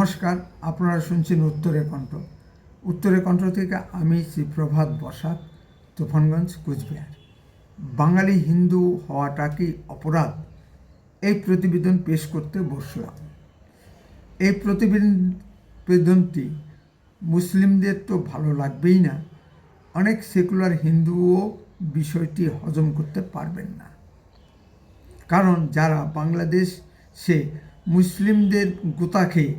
নমস্কার, আপনারা শুনছেন উত্তরের কণ্ঠ। উত্তরের কণ্ঠ থেকে আমি শ্রী প্রভাত বসাক, তুফানগঞ্জ, কুচবিহার। বাঙালি হিন্দু হওয়াটা কি অপরাধ? এই প্রতিবেদন পেশ করতে বসলাম। এই প্রতিবেদনটি মুসলিমদের তো ভালো লাগবেই না, অনেক সেকুলার হিন্দুও বিষয়টি হজম করতে পারবেন না। কারণ যারা বাংলাদেশে মুসলিমদের গোতা খেয়ে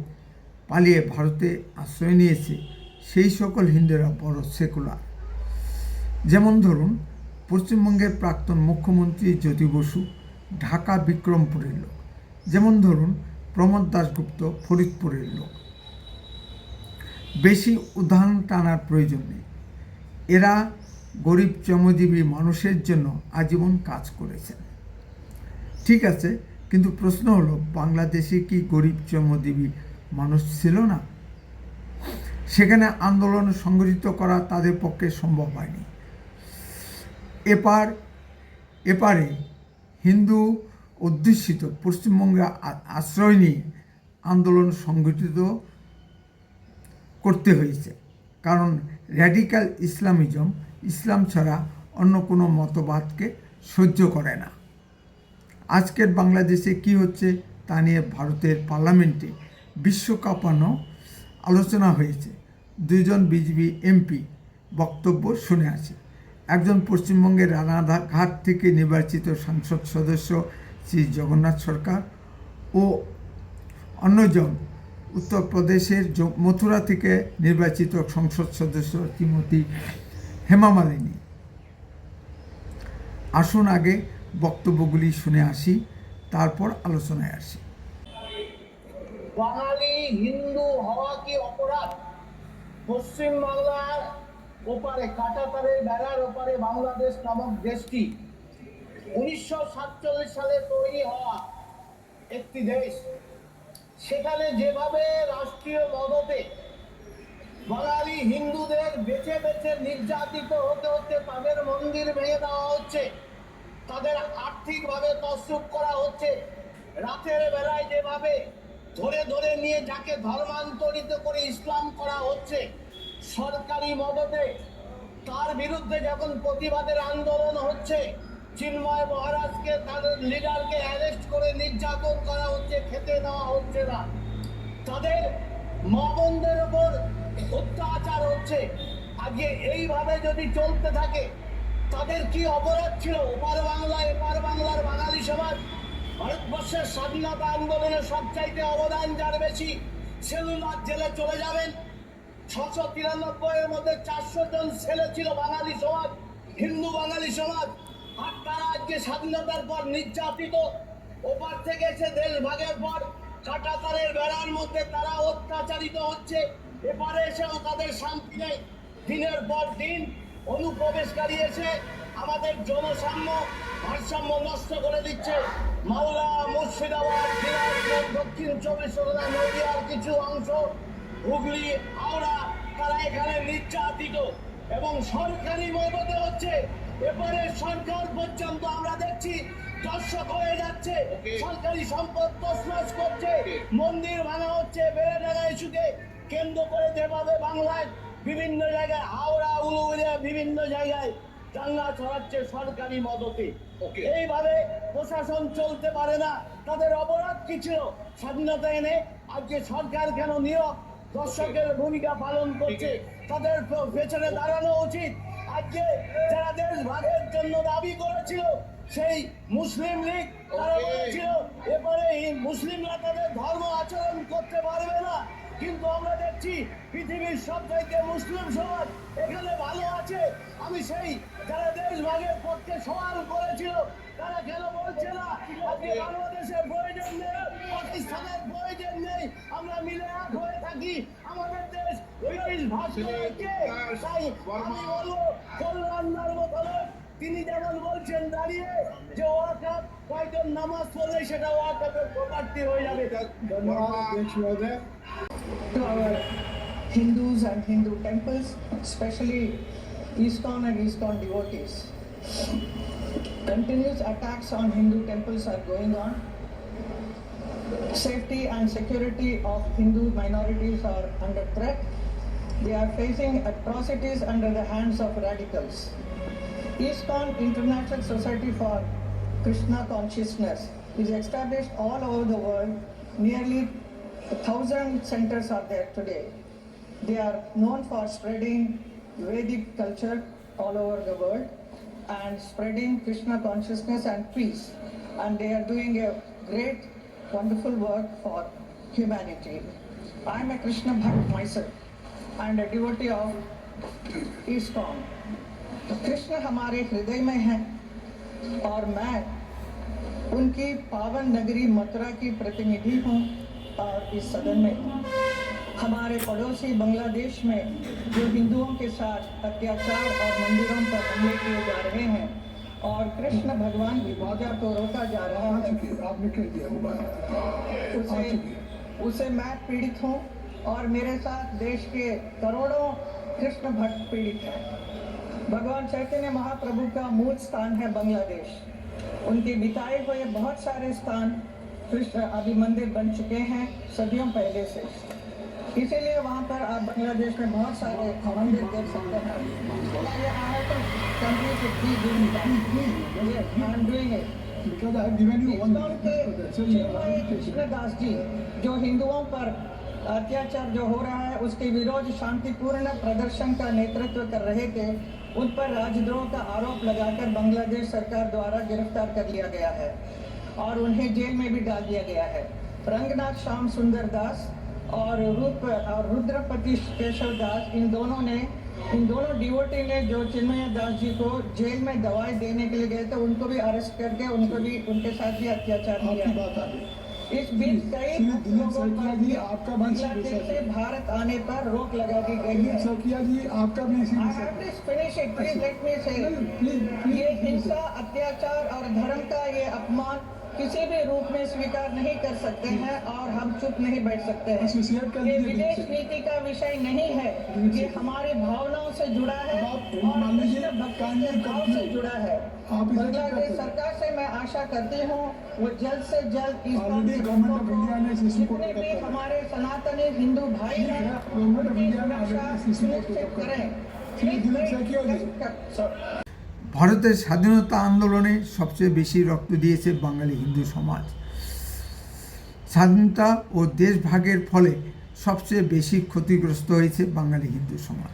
পালিয়ে ভারতে আশ্রয় নিয়েছে সেই সকল হিন্দুরা বড় সেকুলার। যেমন ধরুন, পশ্চিমবঙ্গের প্রাক্তন মুখ্যমন্ত্রী জ্যোতি বসু ঢাকা বিক্রমপুরের লোক। যেমন ধরুন, প্রমোদ দাশগুপ্ত ফরিদপুরের লোক। বেশি উদাহরণ টানার প্রয়োজন নেই। এরা গরিব শ্রমজীবী মানুষের জন্য আজীবন কাজ করেছেন। ঠিক আছে, কিন্তু প্রশ্ন হলো, বাংলাদেশে কি গরিব শ্রমজীবী মানুষ ছিল না? সেখানে আন্দোলন সংগঠিত করা তাদের পক্ষে সম্ভব হয়নি। এপারে হিন্দু অধ্যুষিত পশ্চিমবঙ্গে আশ্রয় নিয়ে আন্দোলন সংগঠিত করতে হয়েছে, কারণ র্যাডিক্যাল ইসলাম ছাড়া অন্য কোনো মতবাদকে সহ্য করে না। আজকের বাংলাদেশে কি হচ্ছে তা নিয়ে ভারতের পার্লামেন্টে বিশ্বকাপানো আলোচনা হয়েছে। দুইজন বিজেপি এমপি বক্তব্য শুনে আছে। একজন পশ্চিমবঙ্গের রানাঘাট থেকে নির্বাচিত সংসদ সদস্য শ্রী জগন্নাথ সরকার ও অন্যজন উত্তরপ্রদেশের মথুরা থেকে নির্বাচিত সংসদ সদস্য শ্রীমতী হেমা মালিনী। আসুন আগে বক্তব্যগুলি শুনে আসি, তারপর আলোচনায় আসি। বাঙালি হিন্দু হওয়া কি অপরাধ? পশ্চিম বাংলার ওপারে, কাঁটাতারের বেড়ার ওপারে বাংলাদেশ নামক দেশটি 1947 সালে তৈরি হওয়া একটি দেশ। সেখানে যেভাবে রাষ্ট্রীয় মদতে বাঙালি হিন্দুদের বেছে বেছে নির্যাতিত হতে হতে তাদের মন্দির ভেঙে দেওয়া হচ্ছে, তাদের আর্থিকভাবে তছরূপ করা হচ্ছে, রাতের বেলায় যেভাবে ধরে ধরে নিয়ে যাকে ধর্মান্তরিত করে ইসলাম করা হচ্ছে সরকারি মদতে, তার বিরুদ্ধে যখন প্রতিবাদের আন্দোলন হচ্ছে, চিন্ময় মহারাজকে, তাদের লিডারকে অ্যারেস্ট করে নির্যাতন করা হচ্ছে, খেতে দেওয়া হচ্ছে না, তাদের মা বোনদের উপর অত্যাচার হচ্ছে। আজকে এইভাবে যদি চলতে থাকে তাদের কি অপরাধ ছিল? ওপার বাংলা এপার বাংলার বাঙালি সমাজ ভারতবর্ষের স্বাধীনতা আন্দোলনে সবচাইতে অবদান যার বেশি, সেলুলার জেলে চলে যাবেন। 693 এর মধ্যে 400 জন ছেলে ছিল বাঙালি সমাজ, হিন্দু বাঙালি সমাজ। আর তারা আজকে স্বাধীনতার পর নির্যাতিত, ওপার থেকে এসে দেশ ভাগের পর কাঁটাতারের বেড়ার মধ্যে তারা অত্যাচারিত হচ্ছে। এপারে এসেও তাদের শান্তি নেই। দিনের পর দিন অনুপ্রবেশকারী এসে আমাদের জনসাম্য ভারসাম্য নষ্ট করে দিচ্ছে। মালদা, মুর্শিদাবাদ, দিনাজপুর, দক্ষিণ 24 পরগনা, নদীয়ার কিছু অংশ, হুগলি, হাওড়া, তারা এখানে নির্যাতিত এবং সরকারি মদতে হচ্ছে। এবারে সরকার পর্যন্ত আমরা দেখছি দর্শক হয়ে যাচ্ছে, সরকারি সম্পদ তছনছ করছে, মন্দির ভাঙা হচ্ছে। বেড়াডাঙ্গা ইস্যুকে কেন্দ্র করে যেভাবে বাংলায় বিভিন্ন জায়গায়, হাওড়া, উলুবেড়িয়া, বিভিন্ন জায়গায় দাঙ্গা ছড়াচ্ছে সরকারি মদতে। এইভাবে প্রশাসন চলতে পারে না। তাদের অপরাধ কি ছিল? স্বাধীনতা এনে আজকে সরকার কেন নীরব দর্শকের ভূমিকা পালন করছে? তাদের পেছনে দাঁড়ানো উচিত। আজকে যারা দেশ ভাগের জন্য দাবি করেছিল, সেই মুসলিম লীগ, তারা বলেছিল এবারে মুসলিমরা তাদের ধর্ম আচরণ করতে পারবে না। কিন্তু আমরা দেখছি পৃথিবীর সবচাইতে মুসলিম সমাজ এখানে ভালো আছে। আমি সেই যারা দেশ ভাগের পক্ষে সওয়াল করেছিল তারা কেন বলছে না আজকে বাংলাদেশের প্রয়োজন নেই, পাকিস্তানের প্রয়োজন নেই, আমরা মিলে এক হয়ে থাকি, আমাদের দেশ ব্রিটিশ ভাষাকে। তাই আমি বলবো, কল্যাণদার মতো লোক তিনি যেমন বলছেন দাঁড়িয়ে যে ওয়াকাফ কয়জন নামাজ পড়লে সেটা ওয়াকাফের প্রপার্টি হয়ে যাবে। ধন্যবাদ। Our Hindus and Hindu temples, especially ISKCON and ISKCON devotees. Continuous attacks on Hindu temples are going on. safety and security of Hindu minorities are under threat. They are facing atrocities under the hands of radicals. ISKCON International Society for Krishna Consciousness is established all over the world. Nearly 1,000 centers are there today. They are known for spreading Vedic culture all over the world and spreading Krishna consciousness and peace. And they are doing a great, wonderful work for humanity. I am a Krishna Bhakt myself and a devotee of ISKCON. Krishna हमारे हृदय में हैं और मैं उनकी पावन नगरी मथुरा की प्रतिनिधि हूँ और इस सदन में हूँ। हमारे पड़ोसी बांग्लादेश में जो हिंदुओं के साथ अत्याचार और मंदिरों पर हमले किए जा रहे हैं और कृष्ण भगवान की पूजा को रोका जा रहा है, आपने कह दिया उसे मैं पीड़ित हूँ और मेरे साथ देश के करोड़ों कृष्ण भक्त पीड़ित हैं। भगवान चैतन्य महाप्रभु का मूल स्थान है बांग्लादेश। उनके बिताए हुए बहुत सारे स्थान कृष्ण अभी मंदिर बन चुके हैं सदियों पहले से, इसीलिए वहाँ पर आप बांग्लादेश में बहुत सारे मंदिर देख सकते हैं। कृष्णदास जी जो हिंदुओं पर अत्याचार जो हो रहा है उसके विरोध शांतिपूर्ण प्रदर्शन का नेतृत्व कर रहे थे, उन पर राजद्रोह का आरोप लगाकर बांग्लादेश सरकार द्वारा गिरफ्तार कर लिया गया है और उन्हें जेल में भी डाल दिया गया है। रंगनाथ श्याम सुंदर दास और रुद्रपति केशव दास, इन दोनों डिवोटी ने जो चिन्मय दास जी को जेल में दवाई देने के लिए गए थे, उनको भी अरेस्ट करके उनके साथ भी अत्याचार किया। इस बीच कई लोगों पर आपका बांग्लादेश से भारत आने पर रोक लगा दी गई है। सौकिया जी आपका भी इसी ये हिंसा, अत्याचार और धर्म का ये अपमान किसी भी रूप में स्वीकार नहीं कर सकते हैं और हम चुप नहीं बैठ सकते हैं। ये विदेश नीति का विषय नहीं है, ये हमारी भावनाओं से जुड़ा है और कृष्ण भक्ति के भाव से जुड़ा है। बांग्लादेश सरकार से मैं आशा करती हूँ वो जल्द से जल्द इस जितने भी हमारे सनातनी हिंदू भाई हैं उनकी सुरक्षा सुनिश्चित करें। ভারতের স্বাধীনতা আন্দোলনে সবচেয়ে বেশি রক্ত দিয়েছে বাঙালি হিন্দু সমাজ। স্বাধীনতা ও দেশভাগের ফলে সবচেয়ে বেশি ক্ষতিগ্রস্ত হয়েছে বাঙালি হিন্দু সমাজ।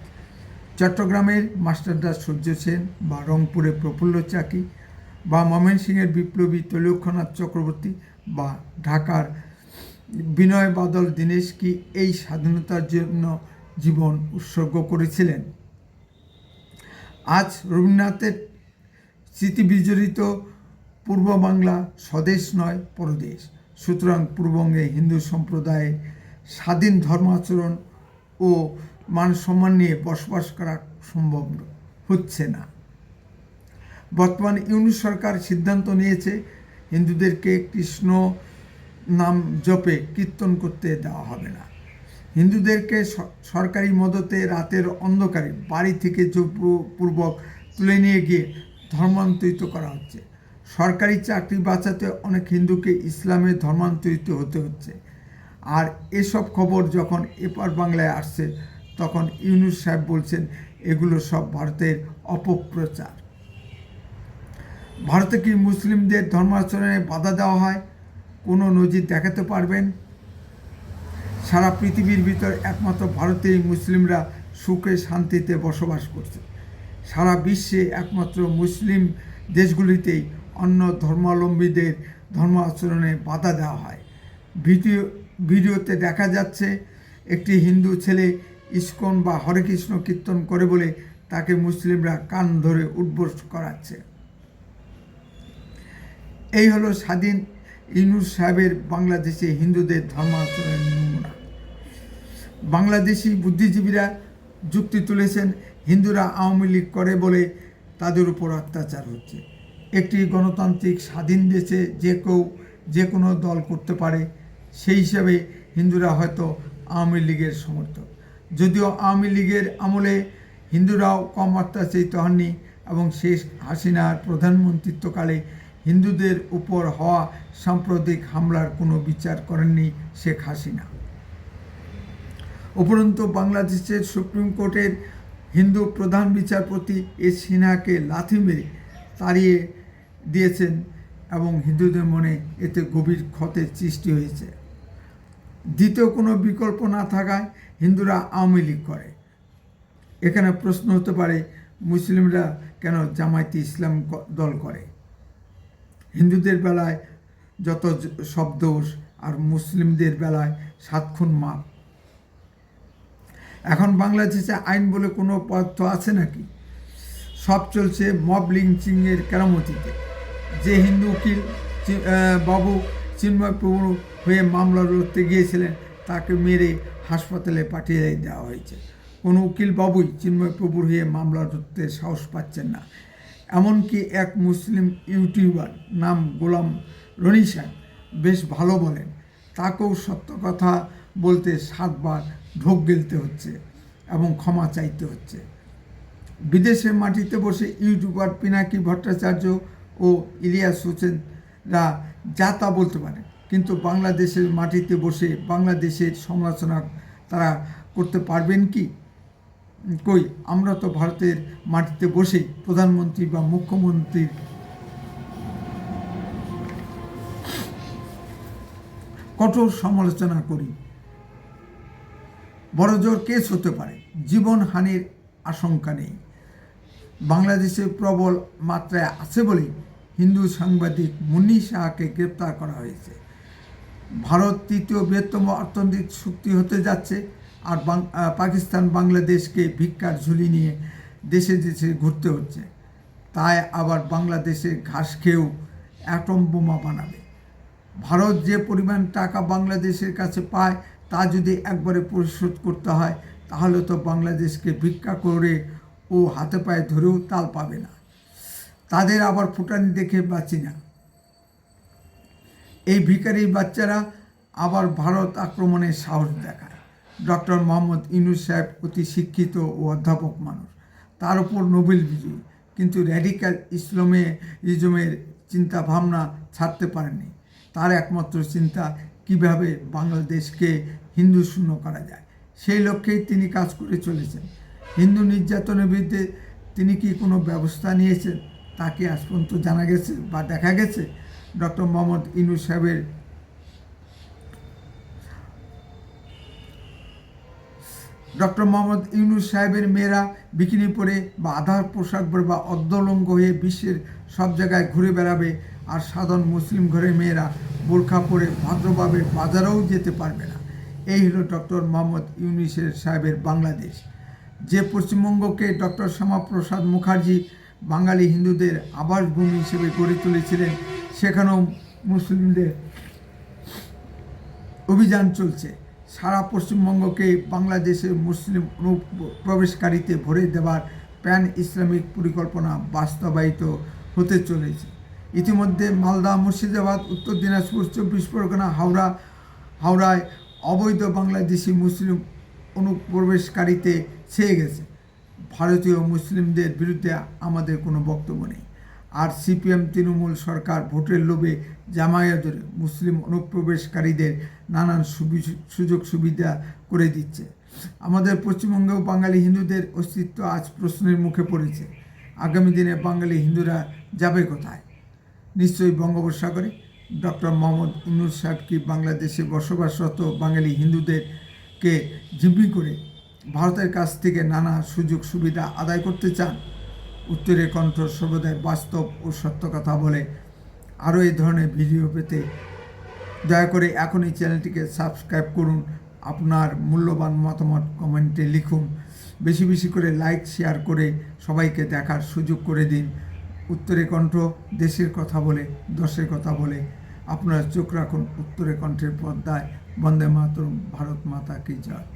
চট্টগ্রামের মাস্টারদাস সূর্য সেন বা রংপুরে প্রফুল্ল চাকি বা ময়মনসিংহের বিপ্লবী তৈলক্ষ্যনাথ চক্রবর্তী বা ঢাকার বিনয় বাদল দীনেশ কি এই স্বাধীনতার জন্য জীবন উৎসর্গ করেছিলেন? আজ রবীন্দ্রনাথের স্মৃতিবিজড়িত পূর্ব বাংলা স্বদেশ নয় পরদেশ। সুতরাং পূর্ববঙ্গে হিন্দু সম্প্রদায়ের স্বাধীন ধর্মাচরণ ও মান সম্মান নিয়ে বসবাস করা সম্ভব হচ্ছে না। বর্তমান ইউনিট সরকার সিদ্ধান্ত নিয়েছে হিন্দুদেরকে কৃষ্ণ নাম জপে কীর্তন করতে দেওয়া হবে না। হিন্দুদেরকে সরকারি মদতে রাতের অন্ধকারে বাড়ি থেকে জোরপূর্বক তুলে নিয়ে গিয়ে ধর্মান্তরিত করা হচ্ছে। সরকারি চাকরি বাঁচাতে অনেক হিন্দুকে ইসলামে ধর্মান্তরিত হতে হচ্ছে। আর এসব খবর যখন এপার বাংলায় আসছে তখন ইউনূস সাহেব বলছেন এগুলো সব ভারতের অপপ্রচার। ভারতে কি মুসলিমদের ধর্মাচরণে বাধা দেওয়া হয়? কোনো নজির দেখাতে পারবেন? সারা পৃথিবীর ভিতর একমাত্র ভারতেই মুসলিমরা সুখে শান্তিতে বসবাস করছে। সারা বিশ্বে একমাত্র মুসলিম দেশগুলিতেই অন্য ধর্মাবলম্বীদের ধর্ম আচরণে বাধা দেওয়া হয়। ভিডিওতে দেখা যাচ্ছে একটি হিন্দু ছেলে ইসকন বা হরে কৃষ্ণ কীর্তন করে বলে তাকে মুসলিমরা কান ধরে উঠবোস করাচ্ছে। এই হলো স্বাধীন ইউনূস সাহেবের বাংলাদেশে হিন্দুদের ধর্মাচরণের নমুনা। বাংলাদেশি বুদ্ধিজীবীরা যুক্তি তুলেছেন হিন্দুরা আওয়ামী লীগ করে বলে তাদের উপর অত্যাচার হচ্ছে। একটি গণতান্ত্রিক স্বাধীন দেশে যে কেউ যে কোনো দল করতে পারে, সেই হিসাবে হিন্দুরা হয়তো আওয়ামী লীগের সমর্থক। যদিও আওয়ামী লীগের আমলে হিন্দুরাও কম অত্যাচারিত হননি এবং শেখ হাসিনার প্রধানমন্ত্রিত্বকালে হিন্দুদের উপর হওয়া সাম্প্রতিক হামলার কোনো বিচার করেননি শেখ হাসিনা। উপরন্তু বাংলাদেশের সুপ্রিম কোর্টের হিন্দু প্রধান বিচারপতি এস সিনহাকে লাথি মেরে তাড়িয়ে দিয়েছেন এবং হিন্দুদের মনে এতে গভীর ক্ষতের সৃষ্টি হয়েছে। দ্বিতীয় কোনো বিকল্প না থাকায় হিন্দুরা আওয়ামী লীগ করে। এখানে প্রশ্ন হতে পারে, মুসলিমরা কেন জামায়াতে ইসলাম দল করে? হিন্দুদের বেলায় যত সব দোষ আর মুসলিমদের বেলায় 7 খুন মাপ। এখন বাংলাদেশে আইন বলে কোনো পদার্থ আছে নাকি? সব চলছে মব লিঞ্চিংয়ের কেরামতিতে। যে হিন্দু উকিল বাবু চিন্ময় প্রভু হয়ে মামলা লড়তে গিয়েছিলেন তাকে মেরে হাসপাতালে পাঠিয়ে দেওয়া হয়েছে। কোনো উকিল বাবুই চিন্ময় প্রভুর হয়ে মামলা লড়তে সাহস পাচ্ছেন না। এমনকি এক মুসলিম ইউটিউবার নাম গোলাম রনিশা বেশ ভালো বলেন, তাকেও সত্য কথা বলতে 7 বার ঢোক গিলতে হচ্ছে এবং ক্ষমা চাইতে হচ্ছে। বিদেশের মাটিতে বসে ইউটিউবার পিনাকি ভট্টাচার্য ও ইলিয়াস হোসেনরা যা তা বলতে পারে, কিন্তু বাংলাদেশের মাটিতে বসে বাংলাদেশের সমালোচনা তারা করতে পারবেন কি? কই, আমরা তো ভারতের মাটিতে বসে প্রধানমন্ত্রী বা মুখ্যমন্ত্রীর কঠোর সমালোচনা করি। বড়জোর কেস হতে পারে, জীবনহানির আশঙ্কা নেই। বাংলাদেশে প্রবল মাত্রায় আছে বলেই হিন্দু সাংবাদিক মুন্নি শাহকে গ্রেপ্তার করা হয়েছে। ভারত 3য় বৃহত্তম অর্থনৈতিক শক্তি হতে যাচ্ছে, আর পাকিস্তান বাংলাদেশকে ভিক্ষার ঝুলি নিয়ে দেশে দেশে ঘুরতে হচ্ছে। তাই আবার বাংলাদেশে ঘাস খেয়েও অ্যাটম বোমা বানাবে। ভারত যে পরিমাণ টাকা বাংলাদেশের কাছে পায় তা যদি একবারে পরিশোধ করতে হয় তাহলে তো বাংলাদেশকে ভিক্ষা করে ও হাতে পায়ে ধরেও তাল পাবে না। তাদের আবার ফুটানি দেখে বাঁচি না। এই ভিখারি বাচ্চারা আবার ভারত আক্রমণের সাহস দেখায়। ডক্টর মোহাম্মদ ইউনূস সাহেব অতি শিক্ষিত ও অধ্যাপক মানুষ, তার উপর নোবেল বিজয়ী, কিন্তু র্যাডিক্যাল ইসলামিজমের চিন্তা ভাবনা ছাড়তে পারেননি। তার একমাত্র চিন্তা কিভাবে বাংলাদেশকে হিন্দু শূন্য করা যায়, সেই লক্ষ্যেই তিনি কাজ করে চলেছেন। হিন্দু নির্যাতনের বিরুদ্ধে তিনি কি কোনো ব্যবস্থা নিয়েছেন তাকে আজ পর্যন্ত জানা গেছে বা দেখা গেছে? ডক্টর মোহাম্মদ ইউনূস সাহেবের মেয়েরা বিকিনি পরে বা আধার পোশাক পরে বা অর্ধলঙ্গ হয়ে বিশ্বের সব জায়গায় ঘুরে বেড়াবে, আর সাধারণ মুসলিম ঘরের মেয়েরা বোরখা পরে ভদ্রভাবে বাজারেও যেতে পারবে না। এই হলো ডক্টর মোহাম্মদ ইউনূস সাহেবের বাংলাদেশ। যে পশ্চিমবঙ্গকে ডক্টর শ্যামাপ্রসাদ মুখার্জি বাঙালি হিন্দুদের আবাসভূমি হিসেবে গড়ে তুলেছিলেন, সেখানেও মুসলিমদের অভিযান চলছে। সারা পশ্চিমবঙ্গকে বাংলাদেশের মুসলিম অনুপ্রবেশকারীতে ভরে দেওয়ার প্যান ইসলামিক পরিকল্পনা বাস্তবায়িত হতে চলেছে। ইতিমধ্যে মালদা, মুর্শিদাবাদ, উত্তর দিনাজপুর, 24 পরগনা, হাওড়ায় অবৈধ বাংলাদেশি মুসলিম অনুপ্রবেশকারীতে ছেয়ে গেছে। ভারতীয় মুসলিমদের বিরুদ্ধে আমাদের কোনো বক্তব্য নেই। আর সিপিএম তৃণমূল সরকার ভোটের লোভে জামাইয়া ধরে মুসলিম অনুপ্রবেশকারীদের নানান সুযোগ সুবিধা করে দিচ্ছে। আমাদের পশ্চিমবঙ্গেও বাঙালি হিন্দুদের অস্তিত্ব আজ প্রশ্নের মুখে পড়েছে। আগামী দিনে বাঙালি হিন্দুরা যাবে কোথায়? নিশ্চয়ই বঙ্গোপসাগরে। ডক্টর মোহাম্মদ ইউনূস সাহেব কি বাংলাদেশে বসবাসরত বাঙালি হিন্দুদেরকে জিম্মি করে ভারতের কাছ থেকে নানা সুযোগ সুবিধা আদায় করতে চান? উত্তরের কণ্ঠ সর্বদাই বাস্তব ও সত্য কথা বলে। আরও এই ধরনের ভিডিও পেতে দয়া করে এখনই চ্যানেলটিকে সাবস্ক্রাইব করুন। আপনার মূল্যবান মতামত কমেন্টে লিখুন। বেশি বেশি করে লাইক শেয়ার করে সবাইকে দেখার সুযোগ করে দিন। উত্তরের কণ্ঠ দেশের কথা বলে, দশের কথা বলে। আপনারা চোখ রাখুন উত্তরের কণ্ঠের পর্দায়। বন্দে মাতরম। ভারত মাতা কি জয়।